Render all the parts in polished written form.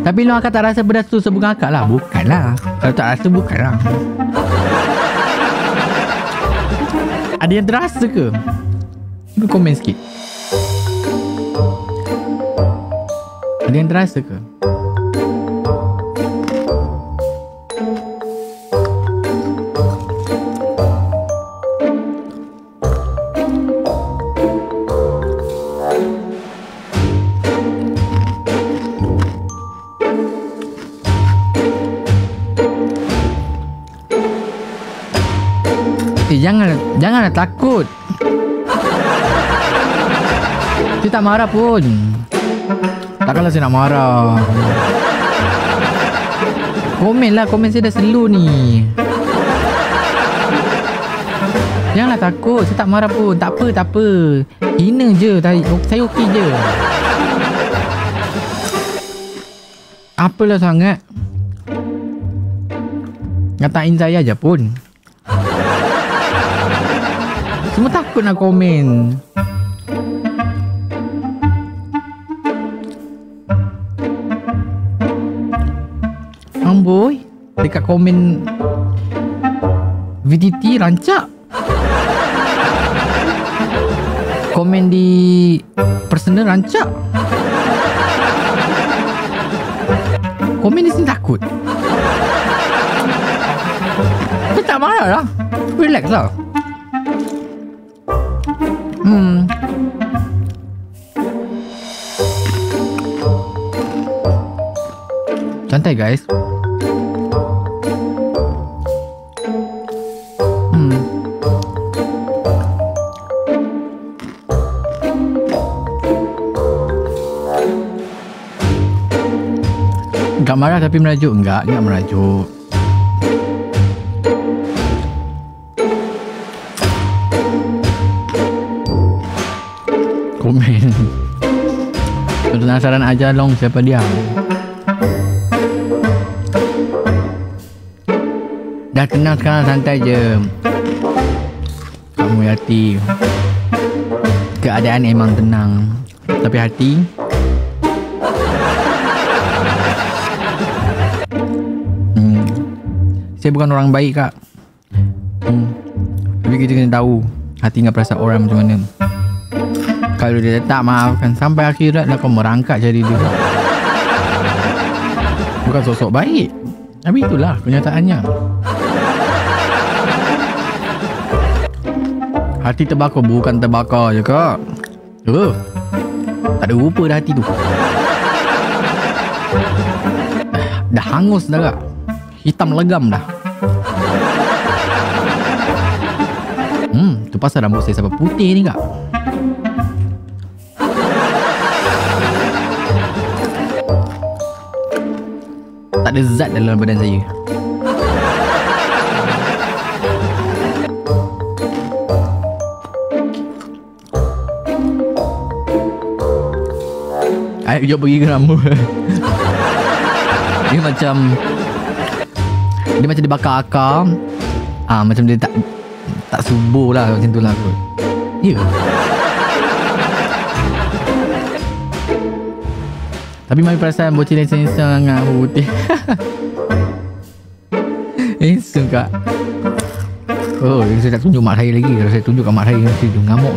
Tapi lu akak tak rasa pedas tu sebelum akak lah. Bukan lah. Kalau tak rasa bukan lah. Ada yang terasa ke? Cuba komen sikit. Ada yang terasa ke? Janganlah takut. Saya tak marah pun. Takkanlah saya nak marah. Komen lah, komen saya dah slow ni. Janganlah takut, saya tak marah pun. Tak apa. Hina je, saya okey je. Apalah sangat. Ngatain saya je pun. Semua takut nak komen. Amboi, dekat komen VTT rancak. Komen di personal rancak. Komen di sini takut. Saya tak marah lah. Relax lah. Santai guys. Enggak marah tapi merajuk. Enggak merajuk. Komen. Penasaran aja long siapa dia. Dah tenang sekarang, santai je. Kamu hati. Keadaan emang tenang. Tapi hati saya bukan orang baik kak. Tapi kita kena tahu hati dengan perasaan orang macam mana. Kalau dia tak maafkan sampai akhirat lah kau merangkak jadi dia. Bukan sosok baik. Tapi itulah kenyataannya. Hati terbakar bukan terbakar je kak. Tak ada rupa dah hati tu. Dah hangus dah kak. Hitam legam dah. Tu pasal rambut saya sampai putih ni kak. Tak ada zat dalam badan saya. Ayo jom pergi ke rambut. Dia macam dibakar akar. Macam dia tak subur lah macam tu lah kot. Ya. Tapi mari perasaan bocil yang sangat putih. Handsome kak. Oh, saya tak tunjuk mak saya lagi. Kalau saya tunjuk kat mak saya nanti dia ngamuk.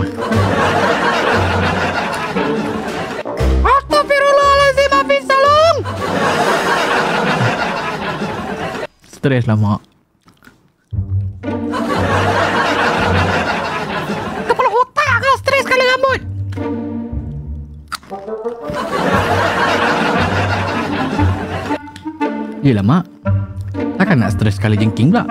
Astaghfirullahaladzim, Hafiz Salong. Stres lah mak. Kepala otak kau stres kali rambut. Yelah mak. Takkan nak stres sekali jengking pula.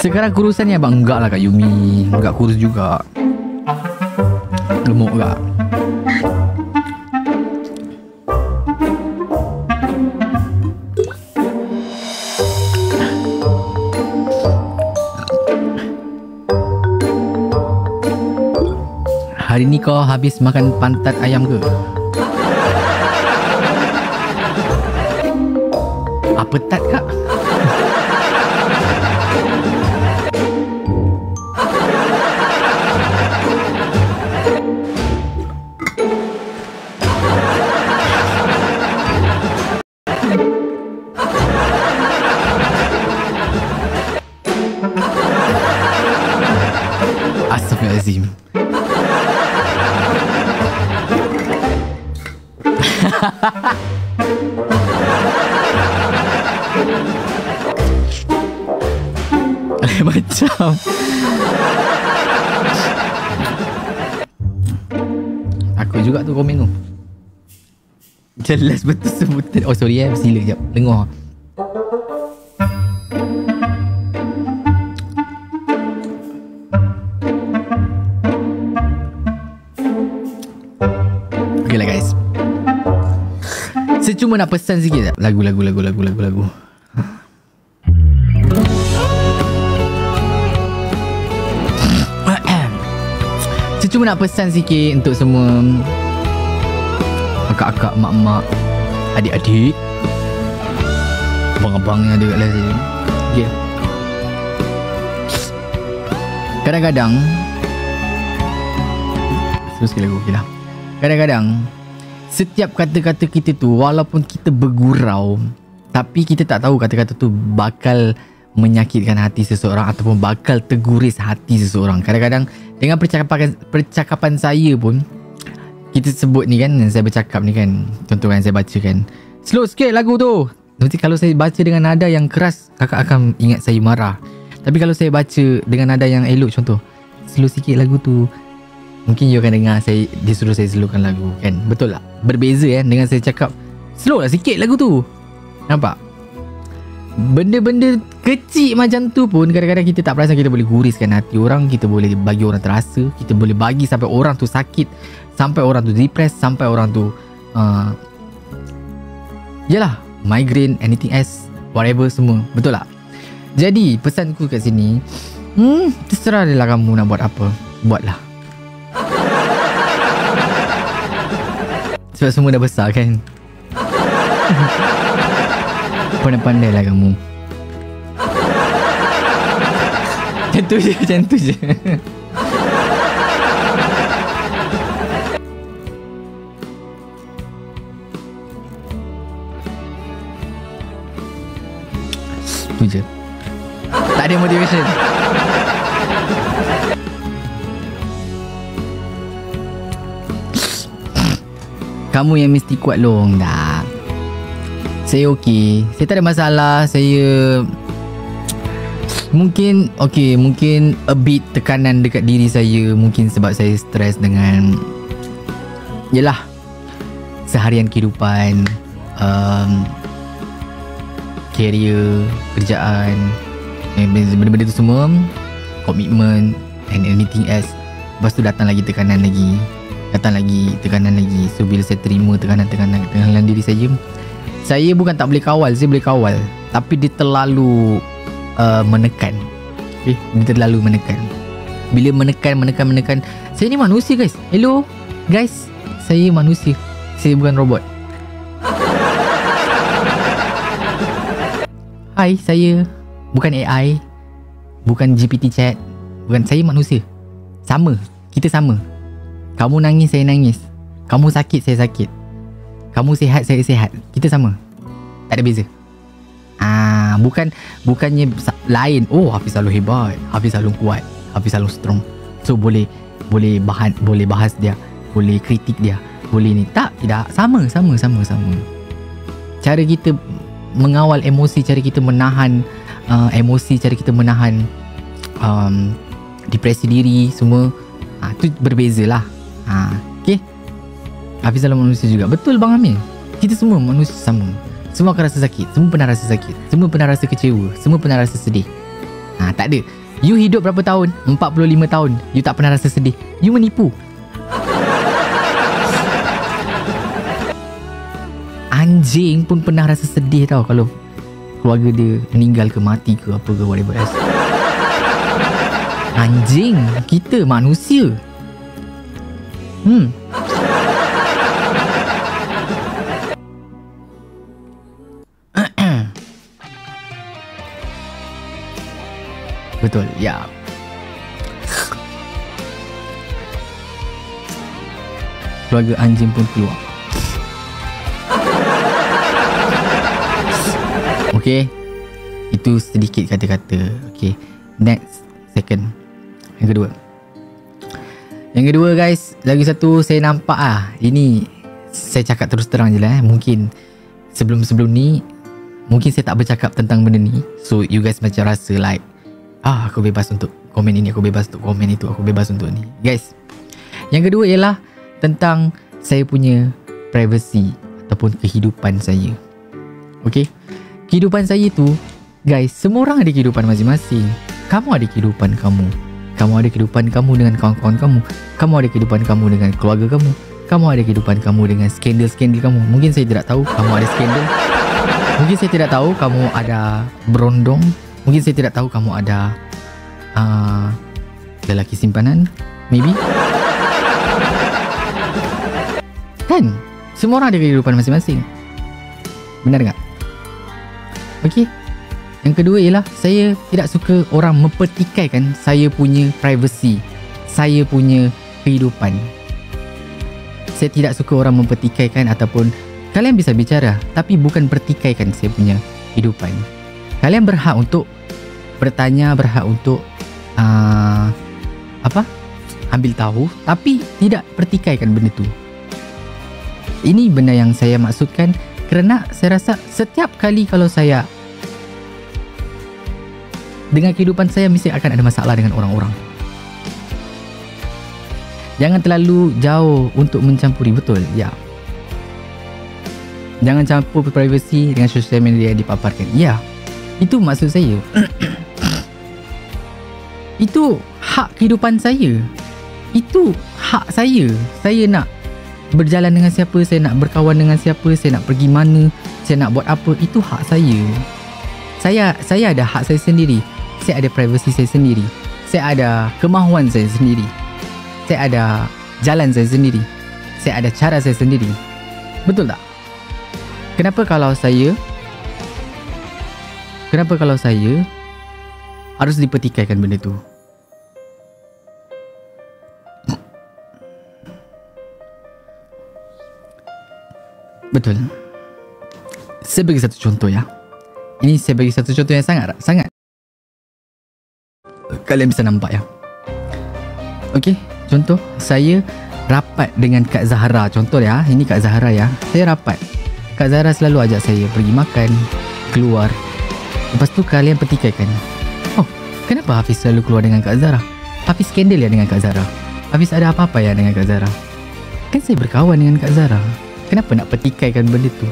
Sekarang kurusannya abang enggak lah Kak Yumi. Enggak kurus juga. Gemuk enggak. Hari ni kau habis makan pantat ayam ke? Apa tat Astaghfirullahalazim. Macam aku juga tu komen tu. Jelas betul sebutan. Oh sorry sila sekejap. Dengar. Okay lah guys. Saya cuma nak pesan sikit tak? Lagu. Saya cuma nak pesan sikit untuk semua kakak-kakak, mak-mak, adik-adik, abang-abang yang ada kat luar sini. Okay. Kadang-kadang teruskan lagu okay lah. Kadang-kadang setiap kata-kata kita tu, walaupun kita bergurau, tapi kita tak tahu kata-kata tu bakal menyakitkan hati seseorang ataupun bakal terguris hati seseorang. Kadang-kadang dengan percakapan saya pun, kita sebut ni kan, yang saya bercakap ni kan, contoh yang saya baca kan, slow sikit lagu tu. Nanti kalau saya baca dengan nada yang keras, kakak akan ingat saya marah. Tapi kalau saya baca dengan nada yang elok, contoh slow sikit lagu tu, mungkin you akan dengar dia suruh saya slowkan lagu kan. Betul tak? Berbeza kan dengan saya cakap slow lah sikit lagu tu. Nampak? Benda-benda kecil macam tu pun kadang-kadang kita tak perasan kita boleh guriskan hati orang. Kita boleh bagi orang terasa. Kita boleh bagi sampai orang tu sakit, sampai orang tu depressed, sampai orang tu yalah, migraine, anything else, whatever semua. Betul tak? Jadi pesanku kat sini, terserah dia lah kamu nak buat apa, buatlah. Sebab semua dah besar kan. Pandai-pandai lah kamu. Macam tu je. Tu je. Tak ada motivation. Kamu yang mesti kuat long dah. Saya okey. Saya tak ada masalah. Saya mungkin a bit tekanan dekat diri saya. Mungkin sebab saya stres dengan yelah, seharian kehidupan, career, kerjaan, benda-benda tu semua, komitmen and anything else. Lepas tu datang lagi tekanan lagi. So bila saya terima tekanan diri saya bukan tak boleh kawal, saya boleh kawal, tapi dia terlalu menekan. Okay? Dia terlalu menekan. Bila menekan, saya ni manusia guys. Hello guys, saya manusia. Saya bukan robot. Hai, saya bukan AI, bukan GPT chat, bukan, saya manusia. Sama, kita sama. Kamu nangis, saya nangis. Kamu sakit, saya sakit. Kamu sihat, saya sihat. Kita sama. Tak ada beza. Bukannya lain. Oh, Hafiz selalu hebat, Hafiz selalu kuat, Hafiz selalu strong. So boleh bahas dia, boleh kritik dia, boleh ni. Tidak, sama. Cara kita mengawal emosi, cara kita menahan emosi, cara kita menahan depresi diri semua, tu berbeza lah. Okay, Hafiz selalu manusia juga. Betul Bang Amir, kita semua manusia sama. Semua akan rasa sakit, semua pernah rasa sakit, semua pernah rasa kecewa, semua pernah rasa sedih. Tak ada. You hidup berapa tahun? 45 tahun you tak pernah rasa sedih. You menipu. Anjing pun pernah rasa sedih tau kalau keluarga dia meninggal ke mati ke apa ke whatever else. Anjing, kita manusia. Betul, ya. Keluarga anjing pun keluar. Okay, itu sedikit kata-kata. Okay, next, second, yang kedua. Yang kedua guys, lagi satu saya nampak ini saya cakap terus terang je lah mungkin sebelum ni mungkin saya tak bercakap tentang benda ni, so you guys macam rasa like aku bebas untuk komen ini, aku bebas untuk komen itu, aku bebas untuk ni. Guys, yang kedua ialah tentang saya punya privacy ataupun kehidupan saya. Okay, kehidupan saya tu guys, semua orang ada kehidupan masing-masing. Kamu ada kehidupan kamu, kamu ada kehidupan kamu dengan kawan-kawan kamu, kamu ada kehidupan kamu dengan keluarga kamu, kamu ada kehidupan kamu dengan skandal-skandal kamu. Mungkin saya tidak tahu kamu ada skandal, mungkin saya tidak tahu kamu ada berondong, mungkin saya tidak tahu kamu ada lelaki simpanan, maybe. Kan? Semua orang ada kehidupan masing-masing. Benar tak? Okey. Yang kedua ialah saya tidak suka orang mempertikaikan saya punya privacy, saya punya kehidupan. Saya tidak suka orang mempertikaikan ataupun kalian bisa bicara tapi bukan pertikaikan saya punya kehidupan. Kalian berhak untuk bertanya, berhak untuk ambil tahu tapi tidak pertikaikan benda tu. Ini benda yang saya maksudkan kerana saya rasa setiap kali kalau saya dengan kehidupan saya mesti akan ada masalah dengan orang-orang. Jangan terlalu jauh untuk mencampuri, betul? Ya. Jangan campur privacy dengan sosial media yang dipaparkan. Ya. Itu maksud saya. Itu hak kehidupan saya. Itu hak saya. Saya nak berjalan dengan siapa, saya nak berkawan dengan siapa, saya nak pergi mana, saya nak buat apa, itu hak saya. Saya ada hak saya sendiri. Saya ada privacy saya sendiri. Saya ada kemahuan saya sendiri. Saya ada jalan saya sendiri. Saya ada cara saya sendiri. Betul tak? Kenapa kalau saya harus dipertikaikan benda tu? Betul. Saya bagi satu contoh ya. Ini saya bagi satu contoh yang sangat kalian bisa nampak ya. Okey, contoh saya rapat dengan Kak Zahra. Contoh ya, ini Kak Zahra ya. Saya rapat. Kak Zahra selalu ajak saya pergi makan, keluar. Lepas tu kalian pertikaikan. Oh, kenapa Hafiz selalu keluar dengan Kak Zahra? Hafiz skandal ya dengan Kak Zahra? Hafiz ada apa-apa ya dengan Kak Zahra? Kan saya berkawan dengan Kak Zahra. Kenapa nak pertikaikan benda tu?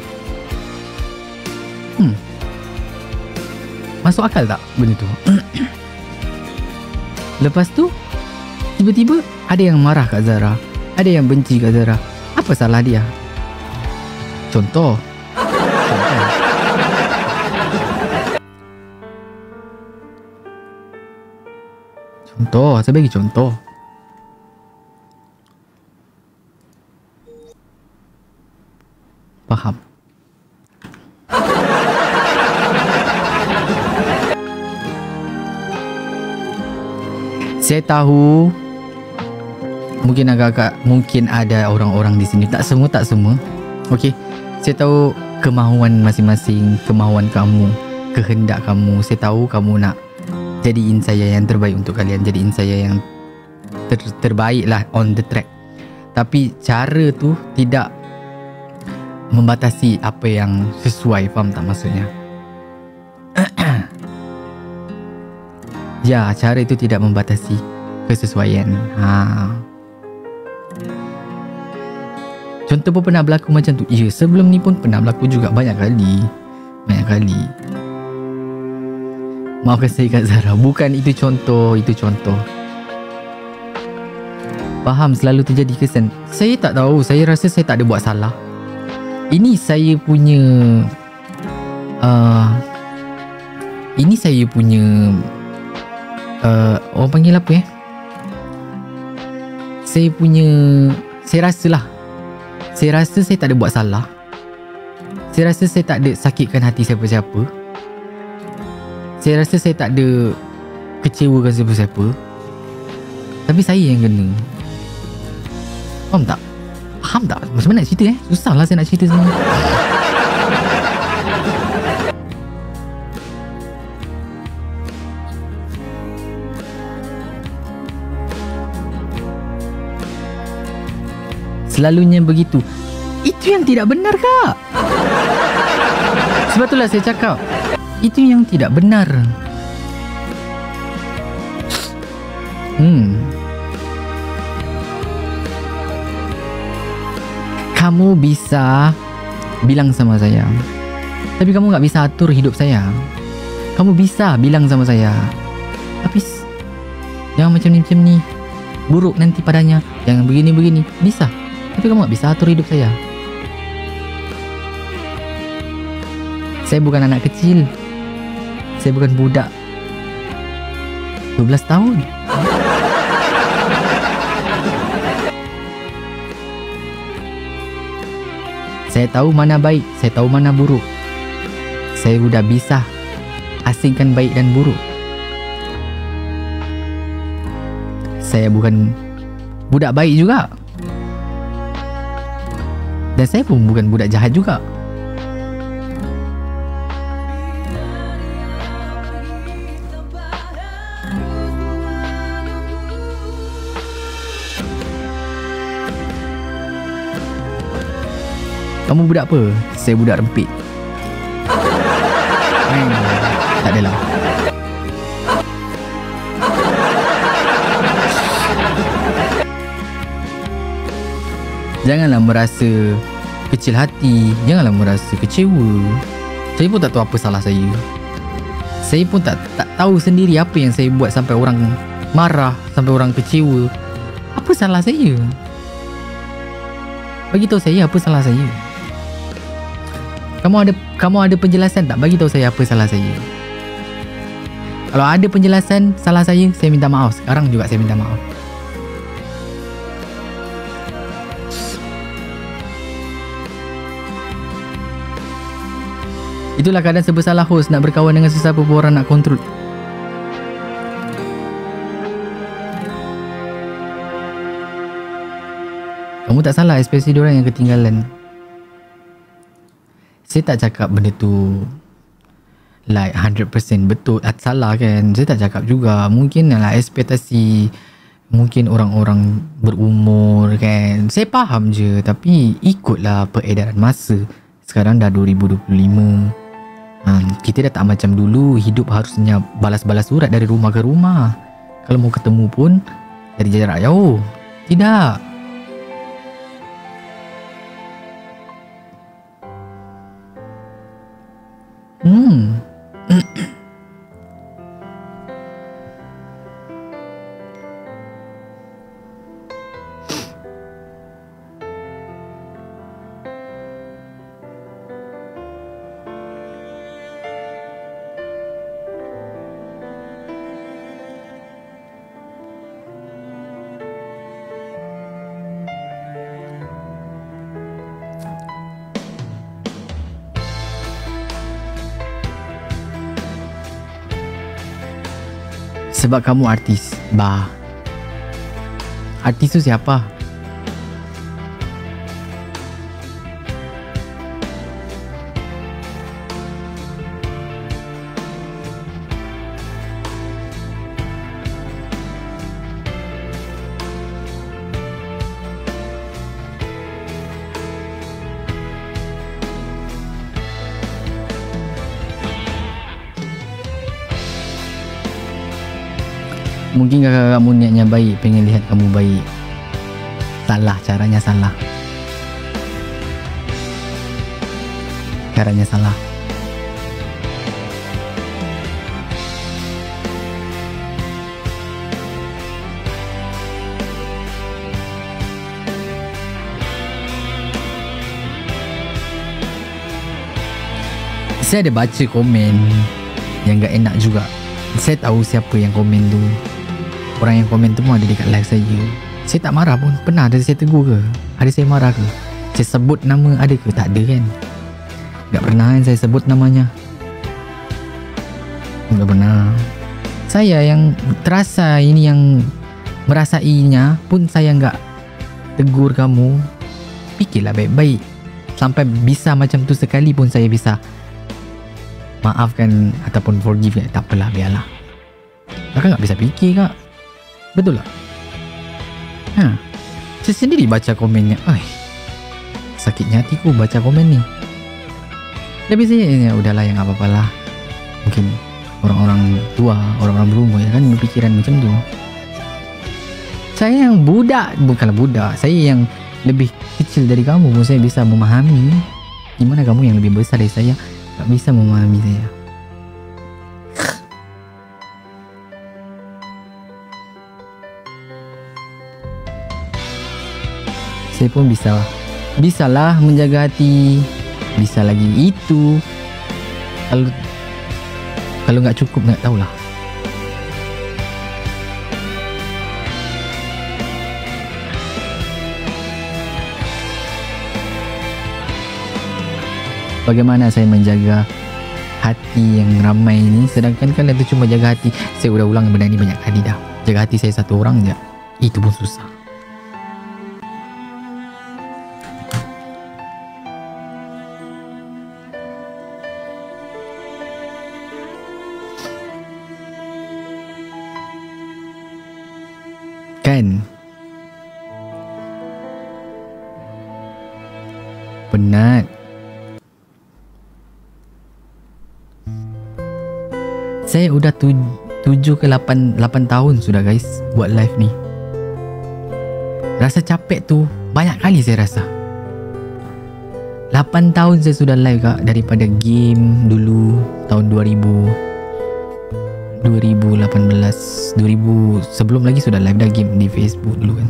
Masuk akal tak benda tu? Lepas tu tiba-tiba ada yang marah Kak Zahra, ada yang benci Kak Zahra. Apa salah dia? Contoh. Saya bagi contoh. Faham? Saya tahu mungkin mungkin ada orang-orang di sini, tak semua. Okey, saya tahu kemahuan masing-masing, kemahuan kamu, kehendak kamu. Saya tahu kamu nak jadiin saya yang terbaik untuk kalian, jadiin saya yang terbaik lah on the track. Tapi cara tu tidak membatasi apa yang sesuai, faham tak maksudnya? Ya, cara itu tidak membatasi kesesuaian. Contoh pun pernah berlaku macam tu. Ya, sebelum ni pun pernah berlaku juga banyak kali. Maafkan saya Kak Zahra, bukan itu contoh, itu contoh. Faham, selalu terjadi kesan. Saya tak tahu, saya rasa saya tak ada buat salah. Ini saya punya orang panggil apa ya? Saya rasa saya tak ada buat salah. Saya rasa saya tak ada sakitkan hati siapa-siapa. Saya rasa saya tak ada kecewakan siapa-siapa. Tapi saya yang kena. Faham tak? Macam mana nak cerita Susah lah saya nak cerita semua. Selalunya begitu. Itu yang tidak benar, Kak. Sebab itulah saya cakap, itu yang tidak benar. Kamu bisa bilang sama saya, tapi kamu gak bisa atur hidup saya. Kamu bisa bilang sama saya, Hafiz, jangan macam ni, buruk nanti padanya, jangan begini. Bisa, tapi kamu gak bisa atur hidup saya. Saya bukan anak kecil. Saya bukan budak 12 tahun. Saya tahu mana baik, saya tahu mana buruk. Saya sudah bisa asingkan baik dan buruk. Saya bukan budak baik juga. Dan saya pun bukan budak jahat juga. Kamu budak apa? Saya budak rempit. Tak adalah. Janganlah merasa kecil hati. Janganlah merasa kecewa. Saya pun tak tahu apa salah saya. Saya pun tak tahu sendiri apa yang saya buat sampai orang marah, sampai orang kecewa. Apa salah saya? Bagi tahu saya apa salah saya. Kamu ada penjelasan tak? Bagi tahu saya apa salah saya. Kalau ada penjelasan salah saya minta maaf. Sekarang juga saya minta maaf. Itulah keadaan serba salah host nak berkawan dengan sesiapa pun orang nak kontrol. Kamu tak salah, especially diorang yang ketinggalan. Saya tak cakap benda tu like 100% betul atau salah kan. Saya tak cakap juga. Mungkin lah ekspektasi mungkin orang-orang berumur kan. Saya faham je, tapi ikutlah peredaran masa. Sekarang dah 2025. Kita dah tak macam dulu. Hidup harusnya balas-balas surat dari rumah ke rumah. Kalau mau ketemu pun dari jarak jauh. Tidak. Sebab kamu artis. Bah. Artis tu siapa? Mungkin kakak kamu niatnya baik, pengen lihat kamu baik. Salah, caranya salah. Caranya salah. Saya ada baca komen yang gak enak juga. Saya tahu siapa yang komen tu. Orang yang komen tu pun ada dekat live saya. Saya tak marah pun. Pernah ada saya tegur ke? Ada saya marah ke? Saya sebut nama ada ke? Tak ada kan? Tak pernah kan saya sebut namanya. Tak pernah. Saya yang terasa ini, yang merasainya pun saya enggak tegur kamu. Fikirlah baik-baik. Sampai bisa macam tu sekali pun saya bisa maafkan ataupun forgive. Tak apalah, biarlah. Kakak tak bisa fikir, Kak. Betul tak? Saya sendiri baca komennya. Sakitnya hatiku baca komen ni. Tapi saya udahlah, yang apa-apalah. Mungkin orang-orang tua, orang-orang berumur ya kan berpikiran macam tu. Saya yang budak, bukanlah budak, saya yang lebih kecil dari kamu pun saya bisa memahami. Gimana kamu yang lebih besar dari saya tak bisa memahami saya? Saya pun bisalah menjaga hati, bisa lagi itu. Kalau nggak cukup, nggak tahulah. Bagaimana saya menjaga hati yang ramai ini, sedangkan kalian tu cuma jaga hati. Saya udah ulang benda ni banyak kali dah. Jaga hati saya satu orang je, itu pun susah. Kan? Penat. Saya udah 7 ke 8 tahun sudah guys buat live ni. Rasa capek tu banyak kali saya rasa. 8 tahun saya sudah live kak, daripada game dulu tahun 2018, 2000 sebelum lagi sudah live dah game di Facebook dulu kan.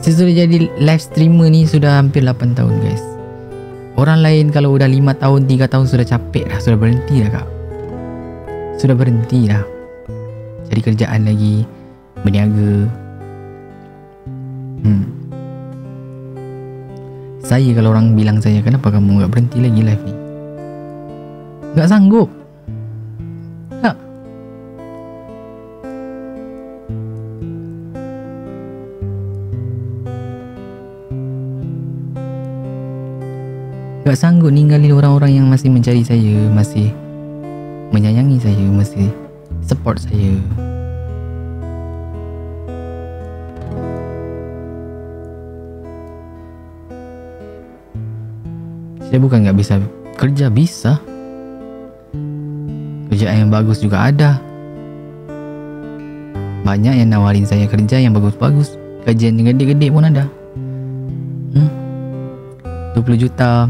Saya sudah jadi live streamer ni sudah hampir 8 tahun guys. Orang lain kalau udah 5 tahun, 3 tahun sudah capek dah, sudah berhenti dah kak. Sudah berhenti dah cari kerjaan lagi, berniaga. Saya kalau orang bilang saya, kenapa kamu gak berhenti lagi live ni? Gak sanggup. Tak. Gak sanggup ninggalin orang-orang yang masih mencari saya, masih menyayangi saya, masih support saya. Saya bukan gak bisa kerja, bisa. Kerjaan yang bagus juga ada. Banyak yang nawarin saya kerja yang bagus-bagus. Gajian yang gede-gede pun ada. 20 juta,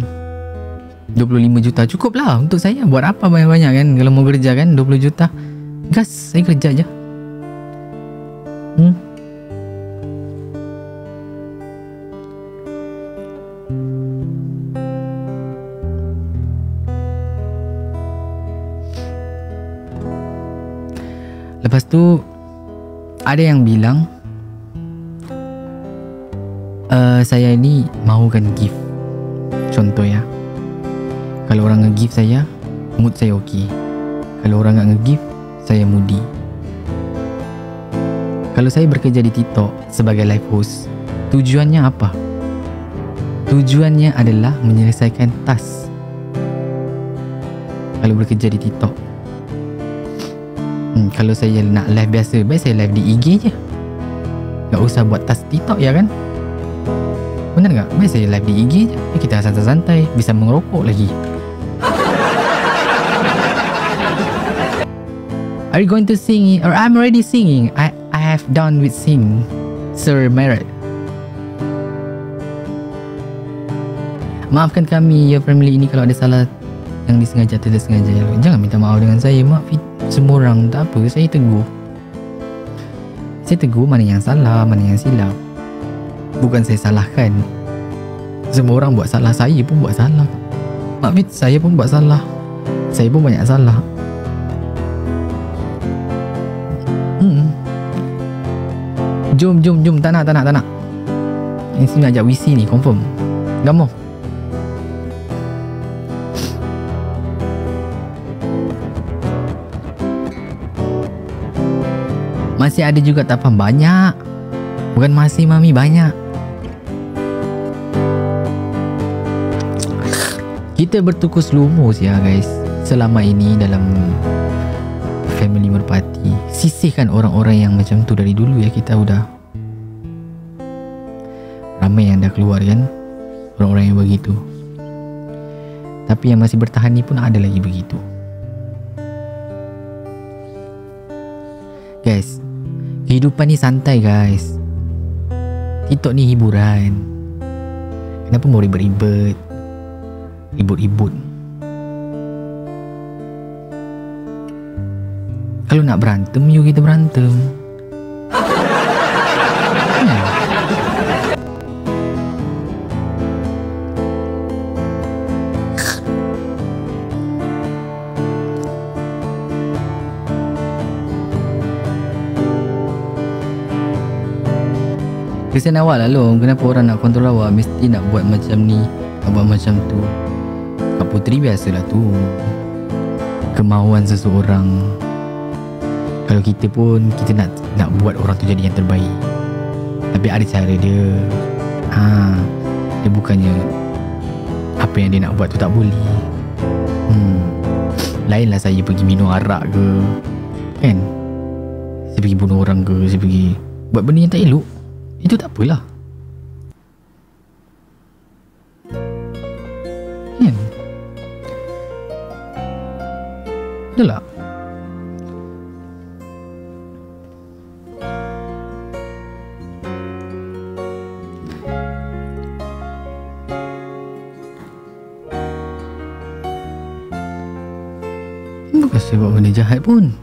25 juta cukup lah untuk saya. Buat apa banyak-banyak kan? Kalau mau kerja kan 20 juta, gas, saya kerja je. Lepas tu ada yang bilang saya ni mahukan gift. Contoh ya, kalau orang nge-gift saya, mood saya okey. Kalau orang tak nge-gift, saya moody. Kalau saya bekerja di TikTok sebagai live host, tujuannya apa? Tujuannya adalah menyelesaikan task. Kalau bekerja di TikTok, kalau saya nak live biasa, baik saya live di IG je. Tak usah buat task TikTok ya kan? Benar tak? Baik saya live di IG je. Kita santai-santai, bisa mengerokok lagi. Are you going to sing? Or I'm already singing. I have done with sing, Sir Merit. Maafkan kami ya family ini kalau ada salah yang disengaja atau tidak sengaja. Jangan minta maaf dengan saya. Maaf semua orang, tak apa. Saya tegur. Saya tegur mana yang salah, mana yang silap. Bukan saya salahkan. Semua orang buat salah, saya pun buat salah. Maaf, saya pun buat salah. Saya pun banyak salah. Jom. Tak nak. Ini sini ajak WC ni, confirm. Gamoh. Masih ada juga tak faham, banyak. Bukan masih mami, banyak. Kita bertukar lumus ya guys. Selama ini dalam family merpati, sisihkan orang-orang yang macam tu dari dulu ya. Kita udah ramai yang dah keluar kan, orang-orang yang begitu. Tapi yang masih bertahan ni pun ada lagi begitu. Guys, kehidupan ni santai guys. TikTok ni hiburan. Kenapa mau ribet-ribet, ribut-ribut? Kalau nak berantem, yuk kita berantem. Kesian awak lah Long, kenapa orang nak kontrol awak, mesti nak buat macam ni, nak buat macam tu. Kak Puteri biasalah tu, kemauan seseorang. Kalau kita pun, kita nak buat orang tu jadi yang terbaik, tapi ada cara dia. Dia bukannya apa yang dia nak buat tu tak boleh. Lainlah saya pergi minum arak ke, kan, saya pergi bunuh orang ke, saya pergi buat benda yang tak elok. Itu tak apalah. Kan? Betul tak? Bukan saya buat benda jahat pun.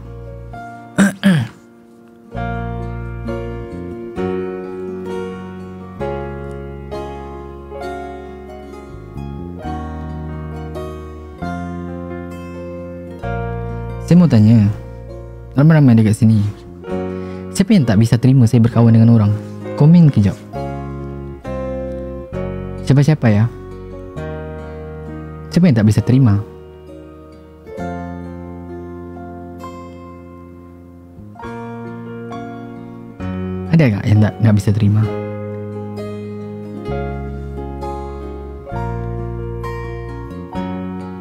Saya mau tanya, ramai-ramai ada kat sini, siapa yang tak bisa terima saya berkawan dengan orang? Komen kejap. Siapa-siapa ya? Siapa yang tak bisa terima? Ada tak yang tak bisa terima?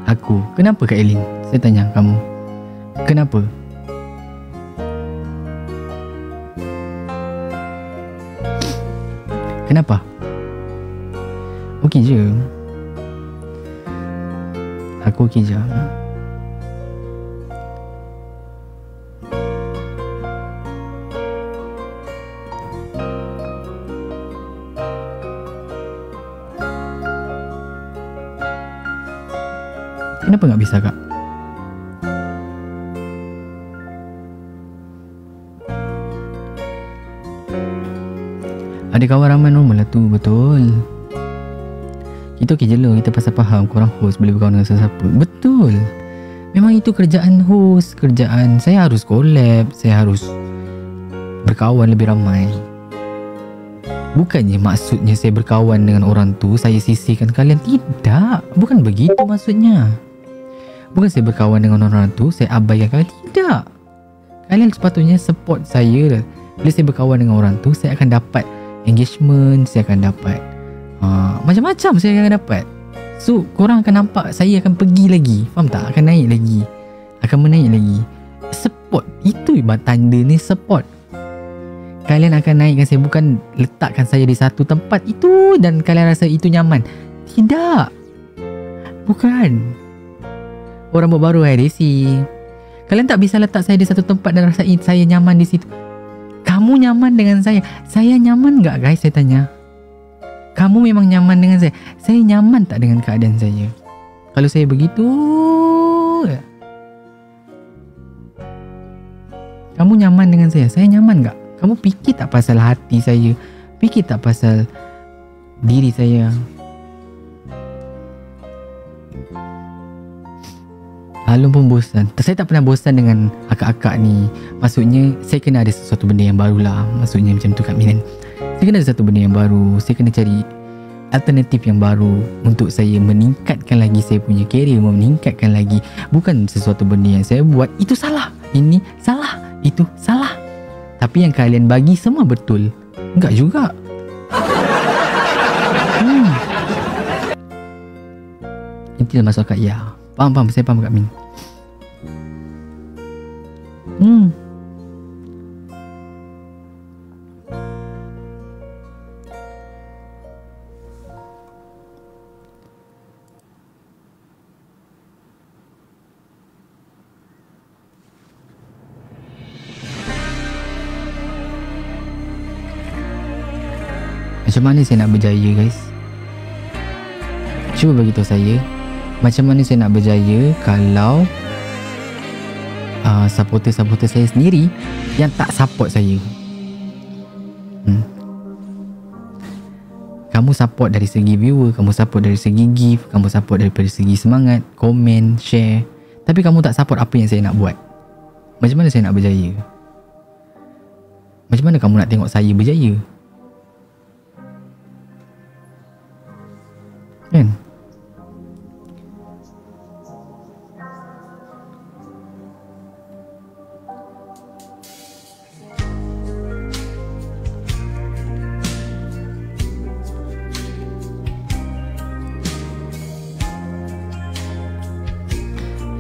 Aku. Kenapa Kak Elin? Saya tanya kamu. Kenapa? Kenapa? Okey je. Aku okey je. Kenapa tak bisa Kak? Ada kawan ramai normal lah tu, betul. Kita okey je lah, kita pasal faham korang host boleh berkawan dengan sesiapa. Betul. Memang itu kerjaan host, kerjaan saya harus collab, saya harus berkawan lebih ramai. Bukannya maksudnya saya berkawan dengan orang tu saya sisihkan kalian, tidak. Bukan begitu maksudnya. Bukan saya berkawan dengan orang tu saya abaikan kalian, tidak. Kalian sepatutnya support saya. Bila saya berkawan dengan orang tu, saya akan dapat engagement, saya akan dapat macam-macam saya akan dapat. So korang akan nampak saya akan pergi lagi, faham tak? Akan naik lagi, akan menaik lagi. Support, itu tanda ni support. Kalian akan naikkan saya, bukan letakkan saya di satu tempat itu dan kalian rasa itu nyaman. Tidak, bukan. Orang baru Desi, kalian tak bisa letak saya di satu tempat dan rasa saya nyaman di situ. Kamu nyaman dengan saya nyaman tak guys? Saya tanya. Kamu memang nyaman dengan saya nyaman tak dengan keadaan saya? Kalau saya begitu, kamu nyaman dengan saya nyaman tak? Kamu fikir tak pasal hati saya? Fikir tak pasal diri saya? Halum pun bosan. Saya tak pernah bosan dengan akak-akak ni. Maksudnya saya kena ada sesuatu benda yang baru lah. Maksudnya macam tu Kak Milan. Saya kena ada satu benda yang baru. Saya kena cari alternatif yang baru untuk saya meningkatkan lagi saya punya career, meningkatkan lagi. Bukan sesuatu benda yang saya buat itu salah, ini salah, itu salah. Tapi yang kalian bagi semua betul. Enggak juga. Itu masuk akal. Ya, faham, saya faham Kak Min. Macam mana saya nak berjaya, guys? Cuba beritahu saya, macam mana saya nak berjaya kalau supporter-supporter saya sendiri yang tak support saya. Kamu support dari segi viewer, kamu support dari segi gift, kamu support daripada segi semangat, komen, share, tapi kamu tak support apa yang saya nak buat. Macam mana saya nak berjaya? Macam mana kamu nak tengok saya berjaya? Kan?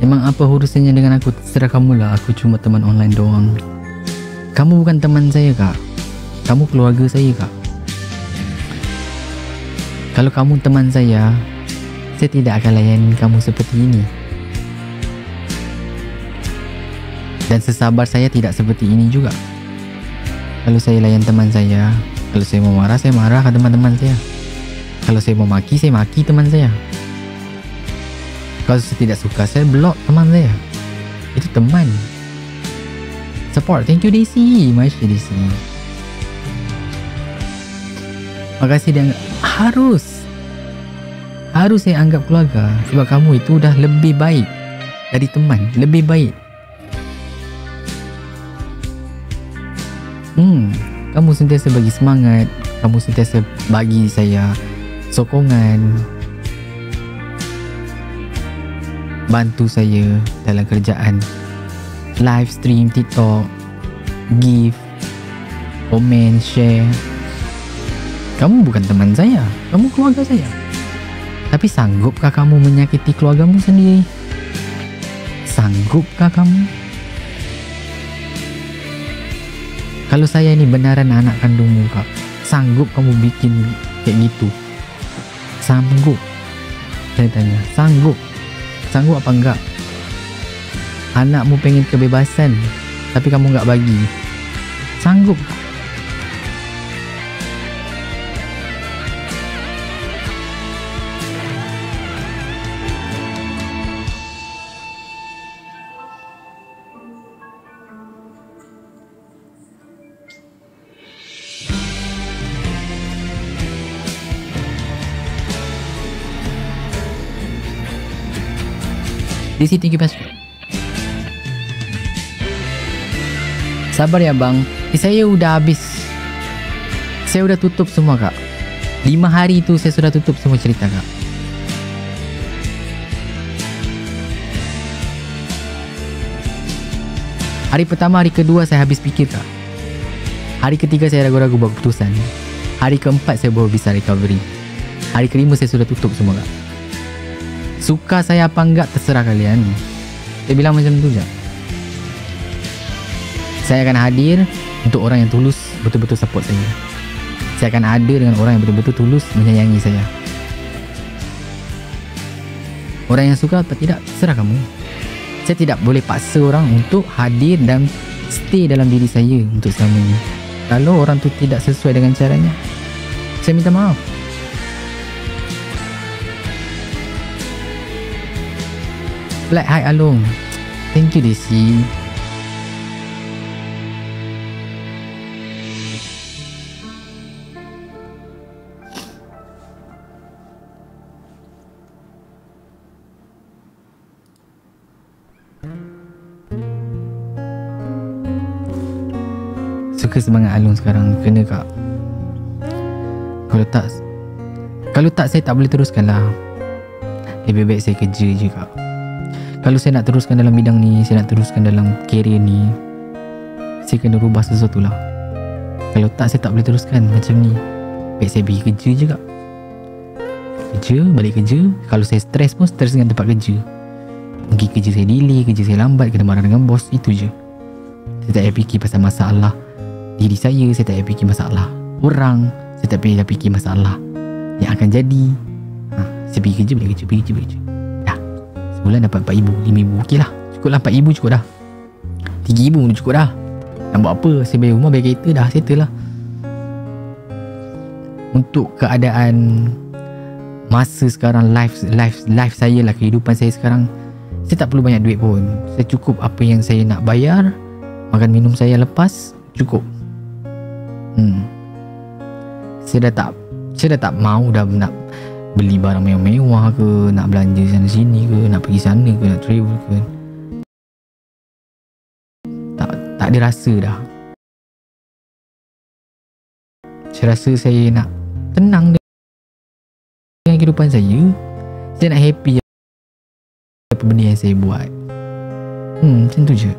Memang apa urusannya dengan aku? Terserah kamu lah. Aku cuma teman online doang. Kamu bukan teman saya, Kak. Kamu keluarga saya, Kak. Kalau kamu teman saya tidak akan layan kamu seperti ini. Dan sesabar saya tidak seperti ini juga. Kalau saya layan teman saya, kalau saya mau marah, saya marah ke teman-teman saya. Kalau saya mau maki, saya maki teman saya. Kalau saya tidak suka, saya block teman saya. Itu teman. Support. Thank you Daisy. Masya Daisy. Makasih dia. Harus saya anggap keluarga. Sebab kamu itu dah lebih baik dari teman. Lebih baik. Kamu sentiasa bagi semangat. Kamu sentiasa bagi saya sokongan. Bantu saya dalam kerjaan live stream TikTok, gift, komen, share. Kamu bukan teman saya, kamu keluarga saya. Tapi sanggupkah kamu menyakiti keluargamu sendiri? Sanggupkah kamu? Kalau saya ini benaran anak kandungmu, Kak, sanggup kamu bikin kayak gitu? Sanggup? Saya tanya, sanggup? Sanggup apa enggak? Anakmu pengen kebebasan tapi kamu enggak bagi. Sanggup? Desi, thank you Pastor. Sabar ya bang. Saya udah habis. Saya udah tutup semua, Kak. 5 hari itu saya sudah tutup semua cerita, Kak. Hari pertama, hari kedua saya habis fikir, Kak. Hari ketiga saya ragu-ragu buat keputusan. Hari keempat saya baru bisa recovery. Hari kelima saya sudah tutup semua, Kak. Suka saya apa enggak terserah kalian. Saya bilang macam tu je. Saya akan hadir untuk orang yang tulus betul-betul support saya. Saya akan ada dengan orang yang betul-betul tulus menyayangi saya. Orang yang suka atau tidak, terserah kamu. Saya tidak boleh paksa orang untuk hadir dan stay dalam diri saya untuk selamanya. Kalau orang tu tidak sesuai dengan caranya, saya minta maaf. Black Hi Along. Thank you Desi. Suka semangat Along sekarang. Kena, Kak. Kalau tak saya tak boleh teruskan lah. Lebih baik saya kerja je, Kak. Kalau saya nak teruskan dalam bidang ni, saya nak teruskan dalam career ni, saya kena rubah sesuatu lah. Kalau tak, saya tak boleh teruskan macam ni. Baik saya pergi kerja je, Kak. Kerja, balik kerja. Kalau saya stres pun stres dengan tempat kerja. Mungkin kerja saya delay, kerja saya lambat, kena marah dengan bos. Itu je. Saya tak payah fikir pasal masalah diri saya tak payah fikir masalah orang, saya tak payah fikir masalah yang akan jadi. Saya pergi kerja, balik kerja, pergi kerja, balik kerja. Sebulan dapat 4,000, 5,000, okey lah. Cukup lah, 4,000 cukup dah. 3,000 pun cukup dah. Nak buat apa? Saya bayar rumah, bayar kereta, dah settle lah. untuk keadaan masa sekarang, life saya lah, kehidupan saya sekarang, saya tak perlu banyak duit pun. Saya cukup apa yang saya nak bayar, makan minum saya lepas, cukup. Saya dah tak mau dah nak beli barang mewah-mewah ke, nak belanja sana sini ke, nak pergi sana ke, nak travel ke. Tak ada rasa dah. Saya rasa saya nak tenang dengan kehidupan saya. Saya nak happy apa benda yang saya buat. Macam tu je.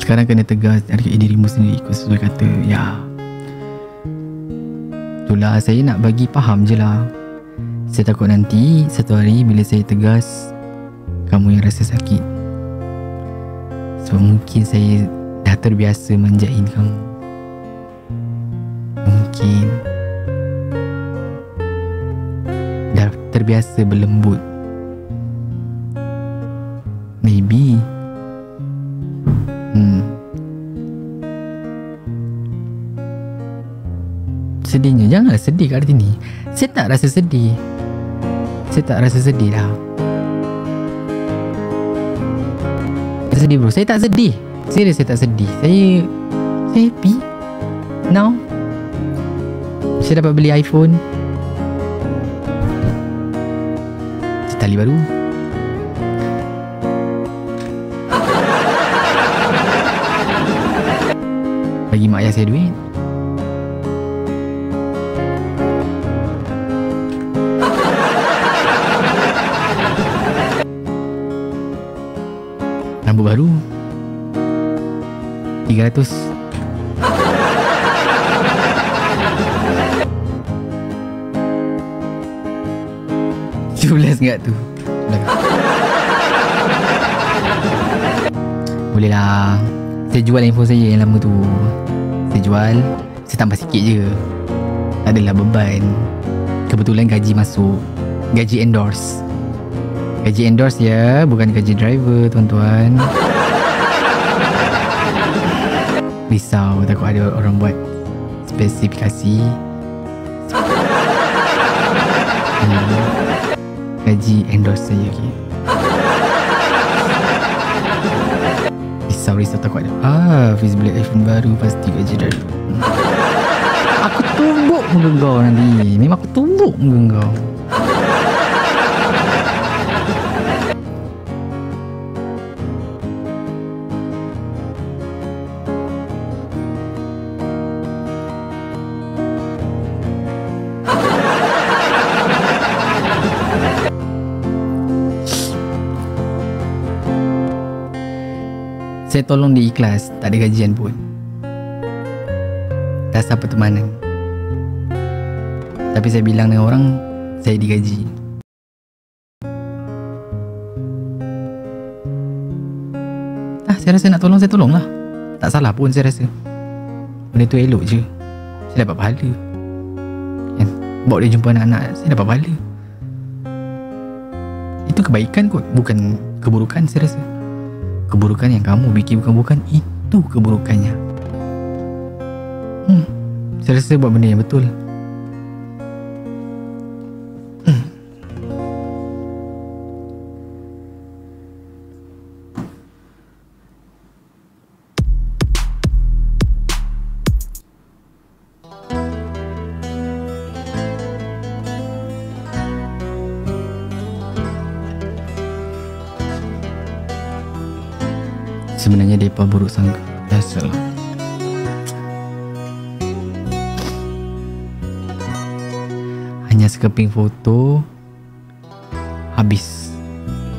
Sekarang kena tegas dari dirimu sendiri. Kau sesuai kata, ya, itulah saya nak bagi faham je lah. Saya takut nanti satu hari bila saya tegas, kamu yang rasa sakit. Sebab mungkin saya dah terbiasa manjain kamu. Mungkin dah terbiasa berlembut. Maybe sedihnya, janganlah sedih kat arti ni. Saya tak rasa sedih. Saya tak rasa sedih dah. Sedih bro, saya tak sedih. Serius, saya tak sedih. Saya happy now. Saya dapat beli iPhone, tali baru. Bagi mak ayah saya duit. Rambut baru 300. $17 enggak tu? Boleh lah. Saya jual handphone saya yang lama tu. Saya jual, saya tambah sikit je. Tak adalah beban. Kebetulan gaji masuk. Gaji endorse. Gaji endorse ya, bukan gaji driver tuan-tuan. Risau takut ada orang buat spesifikasi. Gaji endorse saya, okay. Risau takut ada Hafiz beli iPhone baru, pasti gaji driver. Aku tumbuk muka kau nanti. Memang aku tumbuk muka kau. Saya tolong dia ikhlas, tak ada gajian pun. Dasar pertemanan. Tapi saya bilang dengan orang, saya digaji. Saya rasa nak tolong, saya tolong lah. Tak salah pun saya rasa. Benda tu elok je. Saya dapat pahala. Kan? Bawa dia jumpa anak-anak, saya dapat pahala. Itu kebaikan kot, bukan keburukan saya rasa. Keburukan yang kamu bikin bukan itu keburukannya. Saya rasa buat benda yang betul. Sebenarnya mereka buruk sangka. Biasalah. Hanya sekeping foto, habis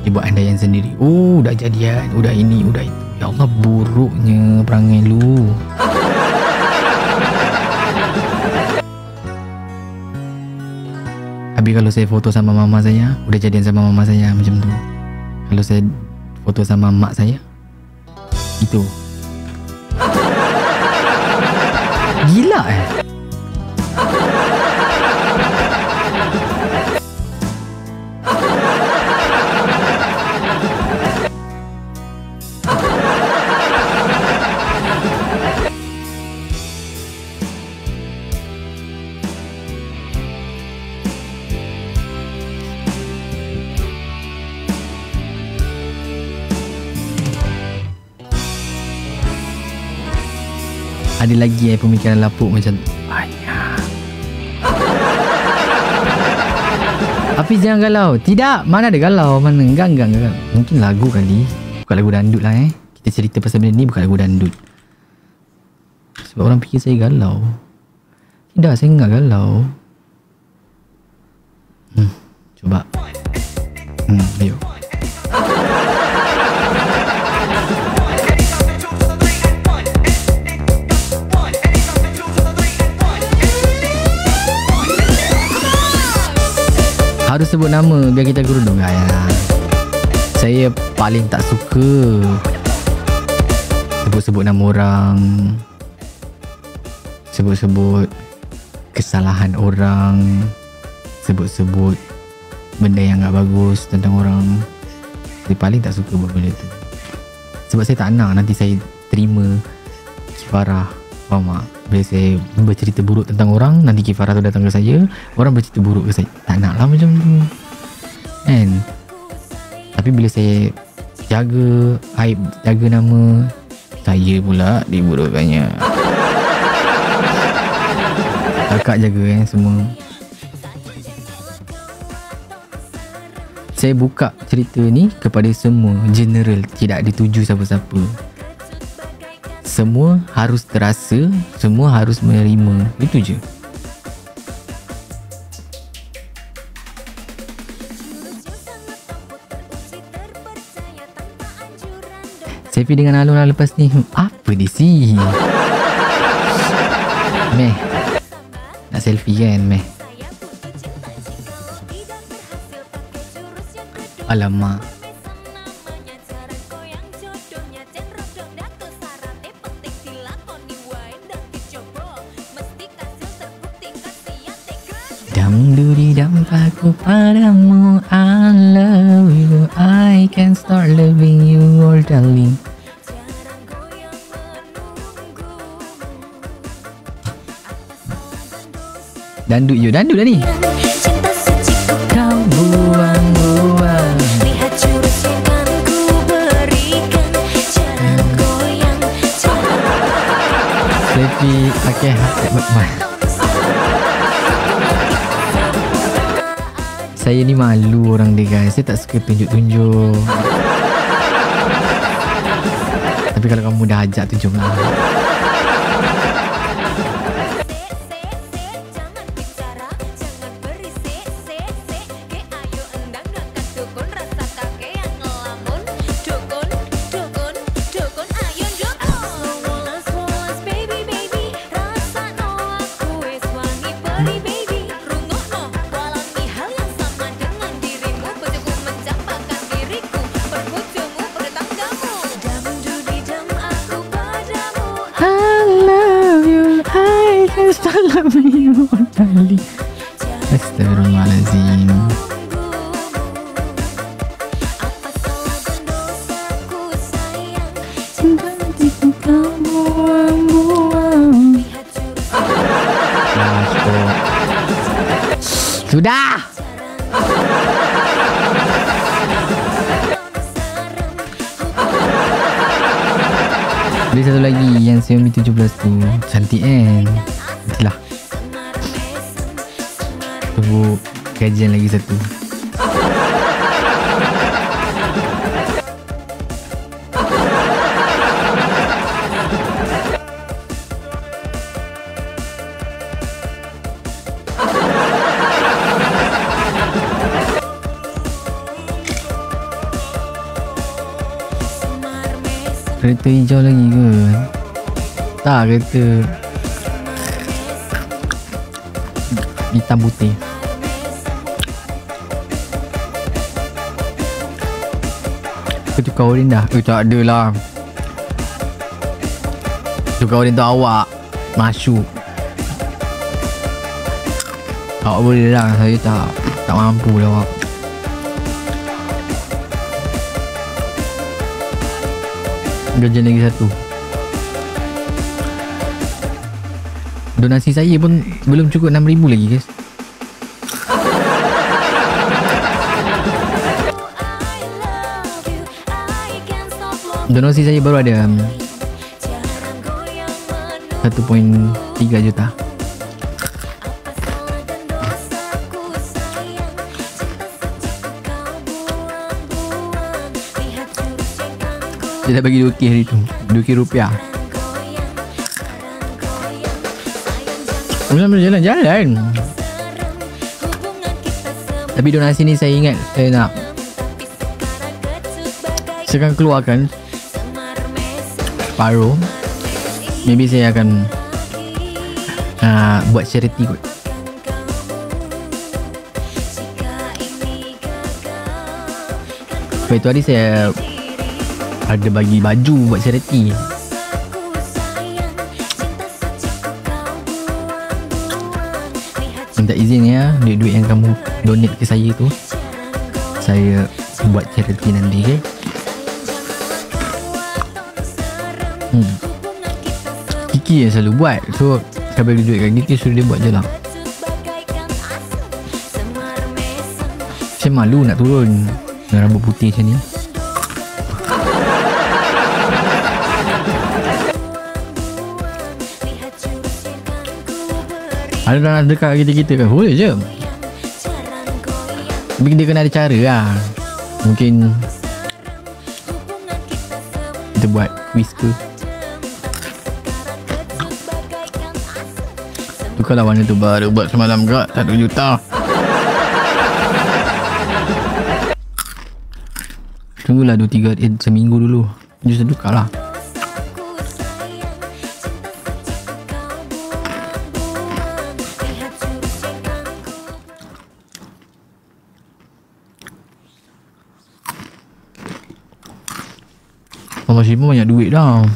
dia buat andaian sendiri. Dah jadian, udah ini, udah itu. Ya Allah, buruknya perangai lu. Habis kalau saya foto sama mama saya, udah jadian sama mama saya, macam tu. Kalau saya foto sama mak saya, itu gila ada lagi pemikiran lapuk macam banyak. Hafiz jangan galau. Tidak, mana ada galau. Mana enggak. Mungkin lagu kali. Bukan lagu dandut lah Kita cerita pasal benda ni bukan lagu dandut. Sebab orang fikir saya galau. Tidak, saya enggak galau. Coba. Ayo. Harus sebut nama biar kita gerundung. Saya paling tak suka sebut-sebut nama orang, sebut-sebut kesalahan orang, sebut-sebut benda yang tak bagus tentang orang. Saya paling tak suka buat benda tu. Sebab saya tak nak nanti saya terima kifarah. Faham tak? Bila saya bercerita buruk tentang orang, nanti kifarah tu datang ke saya, orang bercerita buruk ke saya. Tak nak lah macam tu kan. Tapi bila saya jaga aib, jaga nama, saya pula diburukkannya. Kakak jaga semua. Saya buka cerita ni kepada semua, general, tidak dituju siapa-siapa. Semua harus terasa, semua harus menerima. Itu je. Selfie dengan Alun lah lepas ni. Apa dia si? Meh. Nak selfie kan, Meh? Alamak. Dam aku padamu, I love you, I can start loving you all darling. Dandut je, dandut dah ni. Kau buang-buang, lihat jurus yang kan ku berikan, cara goyang. Selfie pakai saya ni malu orang dia guys. Saya tak suka tunjuk-tunjuk. Tapi kalau kamu dah ajak tu, jom lah. Astagfirullahaladzim. Sudah. Beli satu lagi yang Xiaomi 17 tu. Cantik kan? Nantilah. Tunggu kajian lagi satu. Kereta hijau lagi ke? Tak, kereta hitam putih. Kau tukar oren dah? Tak ada lah. Tukar oren tu awak masuk. Awak boleh lah. Saya tak mampu lah awak. Gajian lagi satu. Donasi saya pun belum cukup 6,000 lagi guys. Donasi saya baru ada 1.3 juta. Dia dah bagi 2k hari tu, 2k rupiah. Boleh jalan-jalan. Tapi donasi ni saya ingat saya nak saya akan keluarkan separuh. Maybe saya akan buat charity kot. Lepas tu hari saya ada bagi baju buat charity. Minta izin ya, duit-duit yang kamu donate ke saya tu saya buat charity nanti, okay? Kiki yang selalu buat, so saya bagi duit kat Kiki, suruh dia buat je lah. Saya malu nak turun dengan rambut putih macam ni. Ada nak dekat kita-kita kan, boleh je. Tapi dia kena ada cara lah. Mungkin kita buat quiz ke. Tukarlah warna tu baru buat semalam ke 1 juta. Tunggulah 2-3 seminggu dulu. Just tukar lah. Masih pun banyak duit dah.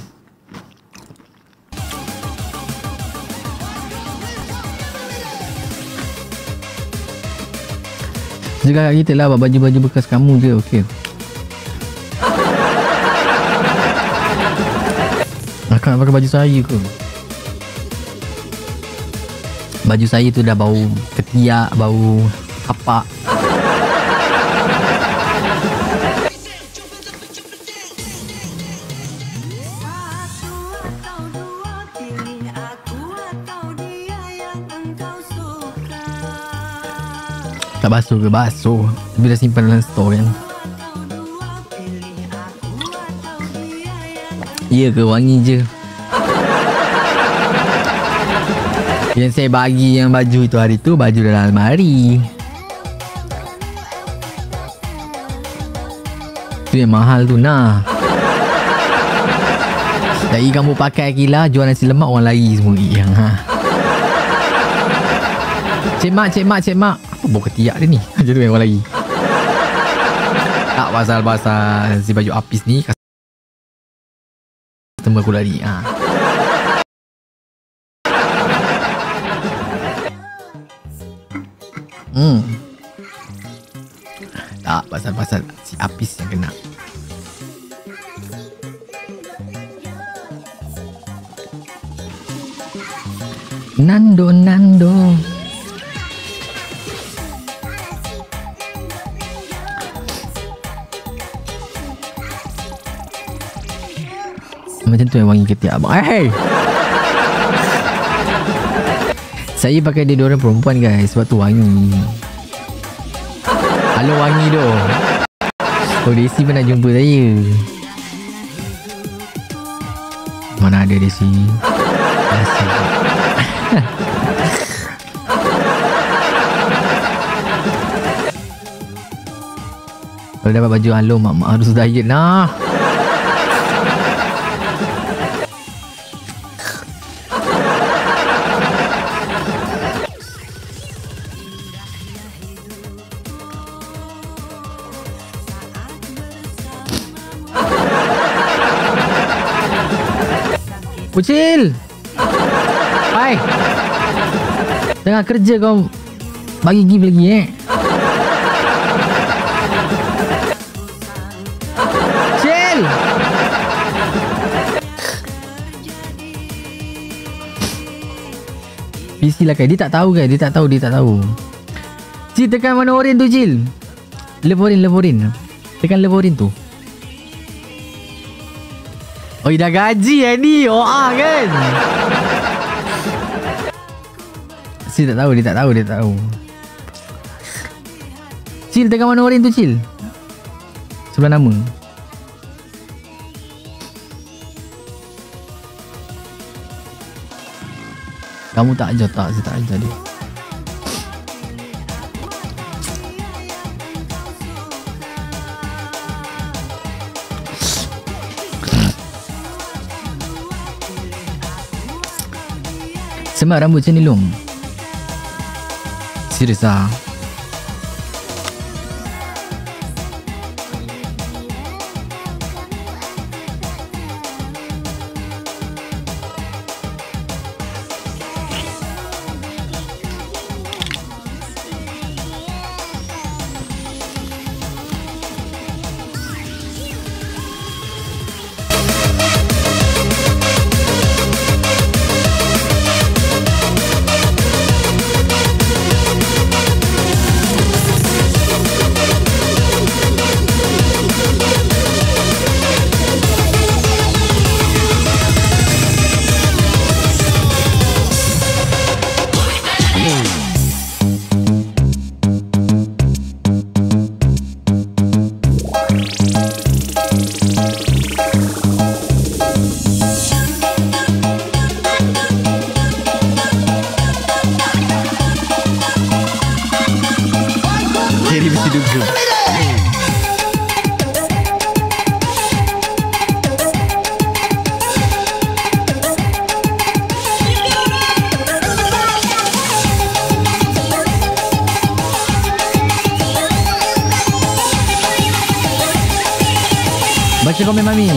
Cakap kat kita lah, baju-baju bekas kamu je, okey. Akak nak pakai baju saya ke? Baju saya tu dah bau ketiak, bau kapak. Tak basuh ke? Basuh. Tapi dah simpan dalam store kan. Ya ke? Wangi je. Yang saya bagi yang baju itu hari tu, baju dalam almari. Tu yang mahal tu nah. Lagi kamu pakai Akila, jual nasi lemak, orang lari semua yang Cik mak. Apa bau ketiak dia ni? Macam tu yang orang lagi. Tak pasal si baju apis ni customer aku lari. Tak pasal si apis yang kena. Nando macam tu yang wangi ketiak abang. Hey! Saya pakai deodoran perempuan guys, sebab tu wangi. Halo wangi tu. Oh, Desi pernah jumpa saya. Mana ada Desi? Kalau dapat baju halo mak harus diet nah. Kucil. Hai. Tengah kerja kau bagi gift lagi Kucil. PC lah kan. Dia tak tahu kan. Dia tak tahu. Cil tekan mana oren tu Cil. Love oren. Tekan love oren tu. Oh, dah gaji ni. Kan. Cil tak tahu. Dia tak tahu. Cil tengah mana orang tu, Cil? Sebelah nama. Kamu tak ajar tak? Saya tak ajar dia. Semak rambut macam ni, Long. Serius lah. Baca komen Mami.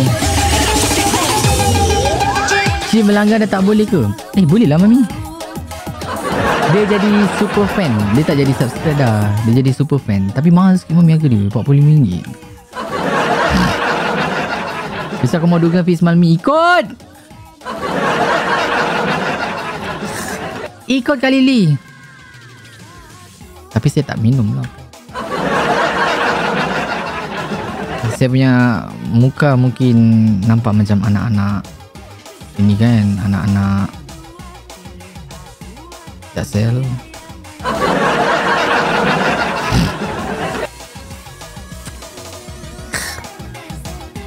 Cik melanggar dah tak boleh ke? Boleh lah Mami. Dia jadi super fan. Dia tak jadi subscribe dah. Dia jadi super fan. Tapi mahal sikit Mami harga dia, RM45. Bisa kau mau duga Fiz Malmi ikut. Ikut Kak Lily. Tapi saya tak minum lah. Saya punya muka mungkin nampak macam anak-anak ini kan, anak-anak Jaxel.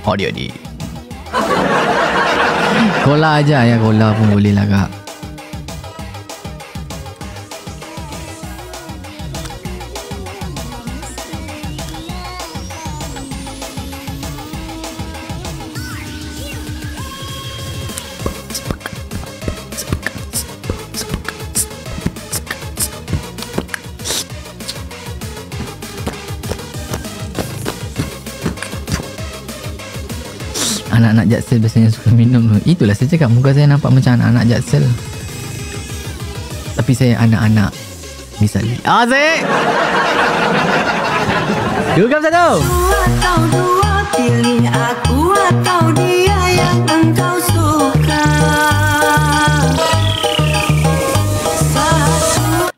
Oh dia. Cola aja ya, cola pun boleh lah Kak. Anak-anak Jaxel biasanya suka minum tu. Itulah saya cakap, muka saya nampak macam anak-anak Jaxel. Tapi saya anak-anak misalnya. Asyik! Dua satu. Atau dua, pilih aku atau dia yang engkau suka.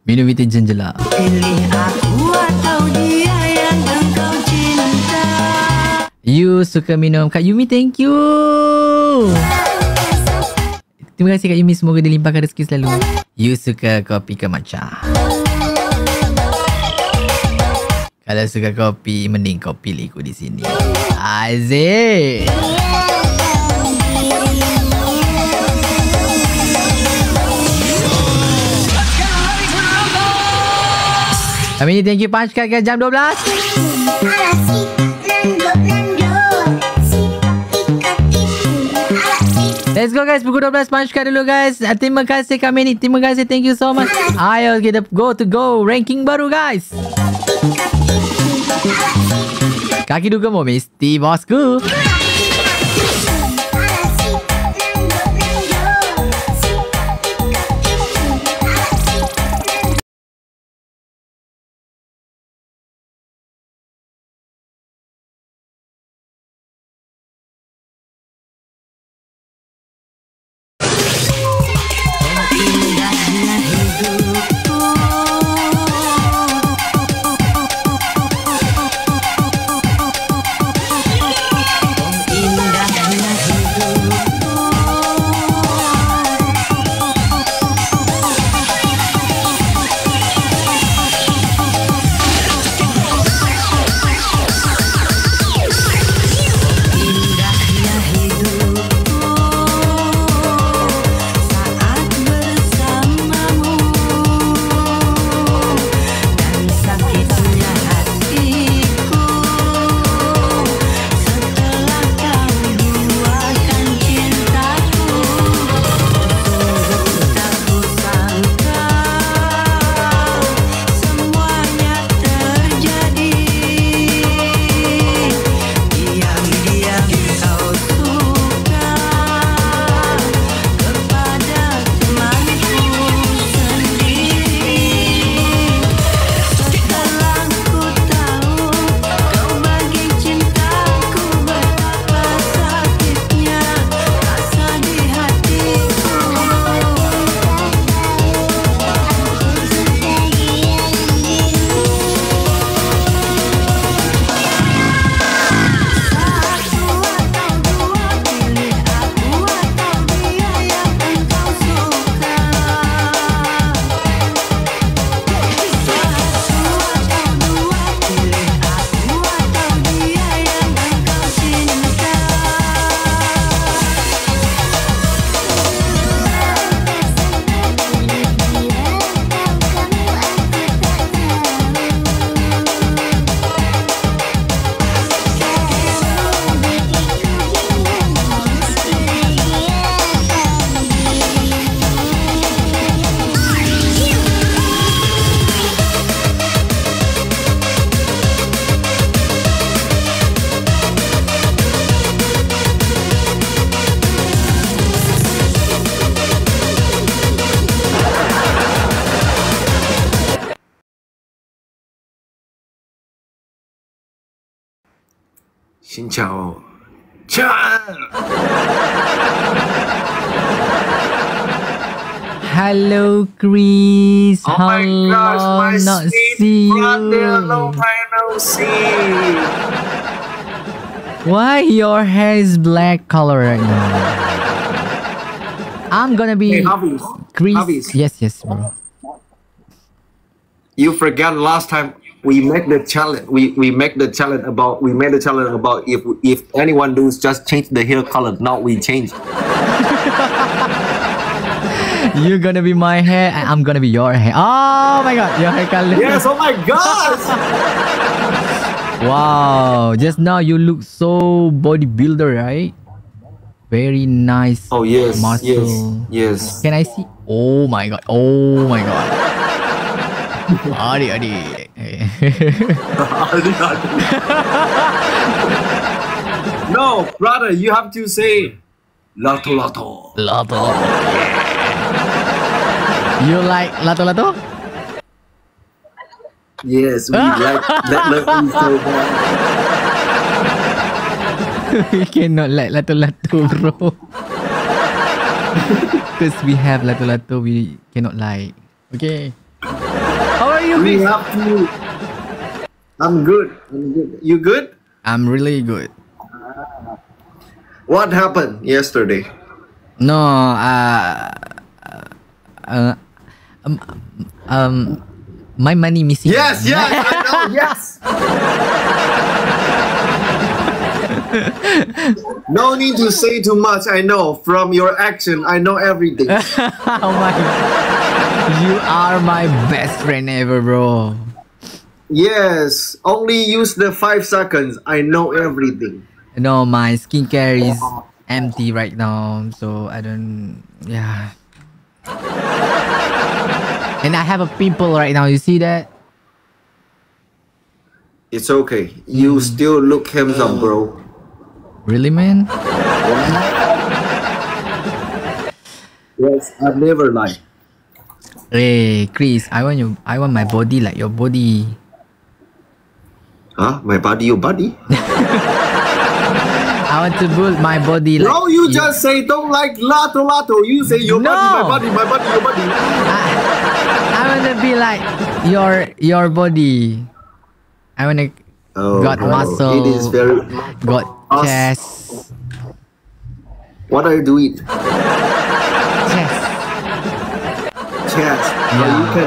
Minum vitamin je lah. Pilih aku atau dia yang engkau cinta. You suka minum. Kak Yumi, thank you. Terima kasih Kak Yumi. Semoga dilimpahkan rezeki selalu. You suka kopi ke matcha? Kalau suka kopi, mending kau pilih aku di sini. Aziz. Kami ni thank you punch kat jam 12. Let's go guys, pukul 12 punch card dulu guys. Terima kasih kami ni, terima kasih, thank you so much. Ayo kita go ranking baru guys. Kaki duga mau mesti bosku. Xin chào. Ciao. Hello, Chris. Oh How my gosh, my long not sweet see brother, long you? time no see. Why your hair is black color right now? I'm gonna Hey, be Hafiz. Chris. Hafiz, Yes, bro. you forgot last time we make the challenge. We make the challenge about if anyone does just change the hair color. Now we change. You're gonna be my hair, and I'm gonna be your hair. Oh my god, your hair color. Yes. Oh my gosh. Wow, just now you look so bodybuilder, right? Very nice. Oh yes. Muscle. Yes. Can I see? Oh my god. Oh my god. Adi. No, brother, you have to say lato lato. Lato. You like lato? Yes, we like that level so bad. We cannot like lato, bro. Because we have lato, we cannot like. Okay. How are you, We Chris? have to. I'm good. You good? I'm really good. What happened yesterday? No, my money missing. Yes, I know, yes. No need to say too much. I know from your action. I know everything. Oh my. You are my best friend ever, bro. Yes, only use the 5 seconds. I know everything. No, my skincare is empty right now, so I don't. Yeah. And I have a pimple right now. You see that? It's okay. You still look handsome, bro. Really, man? Yes, I never lie. Hey, Chris, I want my body like your body. Huh? My body, your body? I want to build my body like. No, you just say don't like lato. You say your body, my body, your body. I want to be like your body. I want to got muscle. It is very got chest. What are you doing? Chest. Chest. Yeah.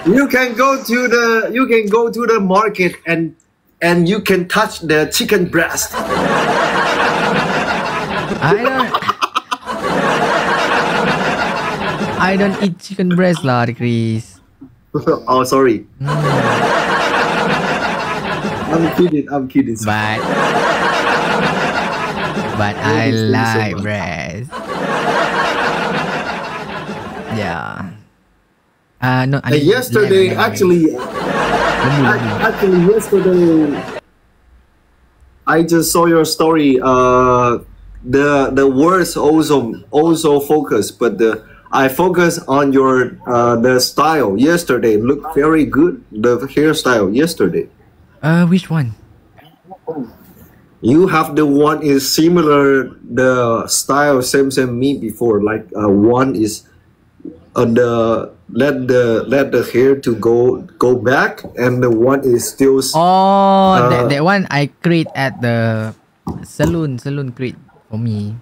You can go to the market and you can touch the chicken breast. I don't eat chicken breast lah, Chris. Oh, sorry. I'm kidding. But I like breast. Yeah. No. Yesterday, actually, yesterday, I just saw your story. The words also focus, but I focus on your the style yesterday. Looked very good. The hairstyle yesterday. Which one? You have the one is similar the style same me before. Like one is let the hair to go back, and the one is still. That one I create at the saloon create for me.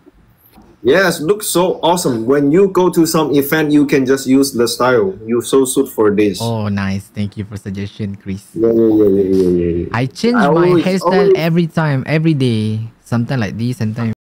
Yes, looks so awesome. When you go to some event, you can just use the style. You so suit for this. Oh, nice. Thank you for suggestion, Chris. Yeah. I change my hairstyle every time, every day. Sometimes like this, sometimes